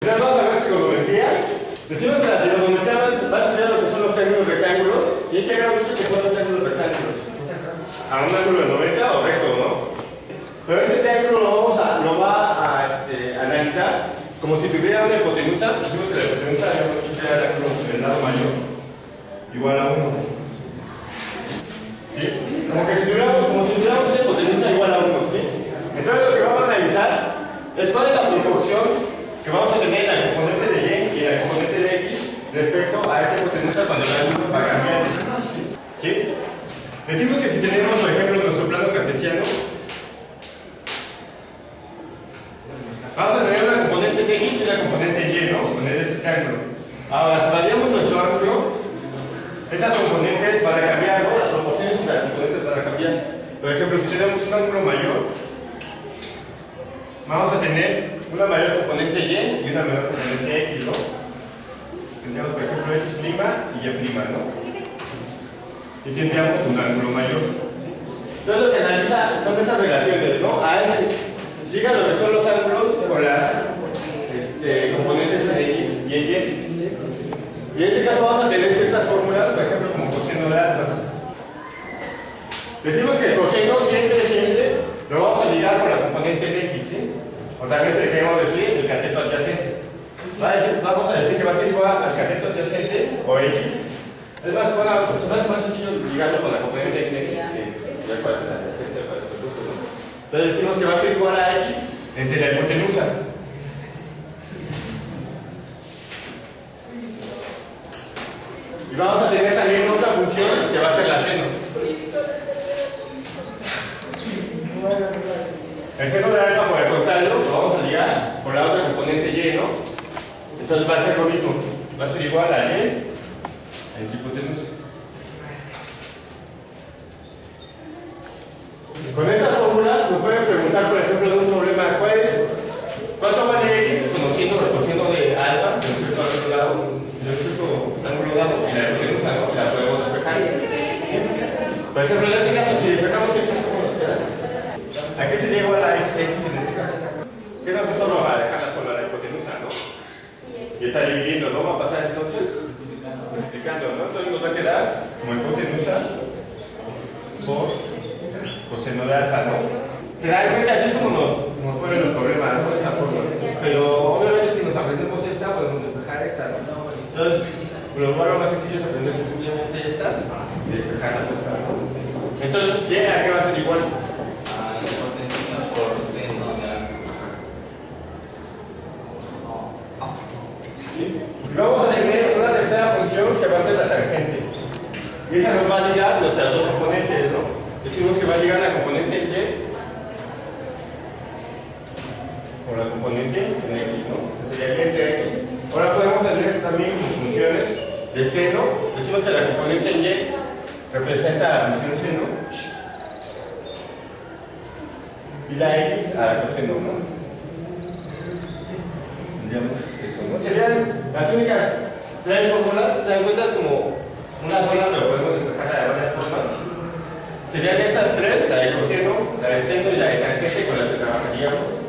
Entonces vamos a ver trigonometría. Decimos que la trigonometría va a estudiar lo que son los triángulos rectángulos. Y que hagan mucho que son los triángulos rectángulos. A un ángulo de 90 o recto, ¿no? Pero este triángulo lo va a analizar como si tuviera una hipotenusa. Decimos que la hipotenusa sería el ángulo del lado mayor igual a 1. ¿Sí? Como si tuviéramos una hipotenusa igual a 1. ¿Sí? Entonces lo que vamos a analizar es cuál es la proporción que vamos a tener en la componente de y en la componente de x respecto a esta hipotenusa cuando el ángulo va a cambiar. ¿Sí? Decimos que si tenemos, por ejemplo, nuestro plano cartesiano, vamos a tener una componente de x y una componente y, ¿no? Con este triángulo. Ahora, si variamos nuestro ángulo, esas componentes van a cambiar, ¿no? Las proporciones de las componentes van a cambiar. Por ejemplo, si tenemos un ángulo mayor, vamos a tener una mayor componente y una menor componente x, ¿no? Tendríamos, por ejemplo, x' y y', ¿no? Y tendríamos un ángulo mayor. Entonces lo que analiza son esas relaciones, ¿no? Diga lo que son los ángulos con las componentes de x y y. Y en este caso vamos a tener ciertas fórmulas, por ejemplo, como coseno de alfa. Decimos que el coseno siempre lo vamos a ligar con la componente de x, ¿sí? O también le queremos decir el cateto adyacente. Vamos a decir que va a ser igual al cateto adyacente o x. Es más sencillo ligarlo con la componente de x que ya cuál es el adyacente para estos grupos, ¿no? Entonces decimos que va a ser igual a x entre la hipotenusa. Y vamos a tener también otra función que va a ser la seno. El seno de alfa, por el contrario, lo vamos a ligar con la otra componente y, ¿no? Entonces va a ser lo mismo. Va a ser igual a y entre hipotenusa. Con estas fórmulas nos pueden preguntar, por ejemplo, de un problema, ¿cuánto vale x conociendo el coseno de alfa de un cierto ángulo dado? Y la hipotenusa, ¿no? La podemos despejar. Por ejemplo, en este caso, si despejamos x, ¿cómo nos queda? ¿A qué sería igual a x en este caso? ¿Qué nos no va a dejarla sola la hipotenusa, ¿no? Y está dividiendo, ¿no? Va a pasar entonces multiplicando, ¿no? Entonces nos va a quedar como hipotenusa por coseno de alfa, ¿no? Te das cuenta, así es como nos ponen los problemas, ¿no? De esa forma. Pero obviamente si nos aprendemos esta, podemos despejar esta, ¿no? Entonces, lo más sencillo es aprenderse simplemente estas y despejar las otras, ¿no? Entonces, ¿a qué va a ser igual? A la hipotenusa por seno de alfa. ¿Sí? Y vamos a tener una tercera función que va a ser la tangente. Y esa nos va a ligar nuestras dos componentes, ¿no? Decimos que va a ligar la componente y con la componente en x, ¿no? O sea, sería y entre x. Ahora podemos tener también funciones de seno. Decimos que la componente en y representa la función seno y la x a la coseno, ¿no? Tendríamos esto, ¿no? Serían las únicas tres fórmulas. Se dan cuenta como una sola, pero podemos despejarla de varias formas. Serían esas tres, la de coseno, la de seno y la de tangente, con las que trabajaríamos.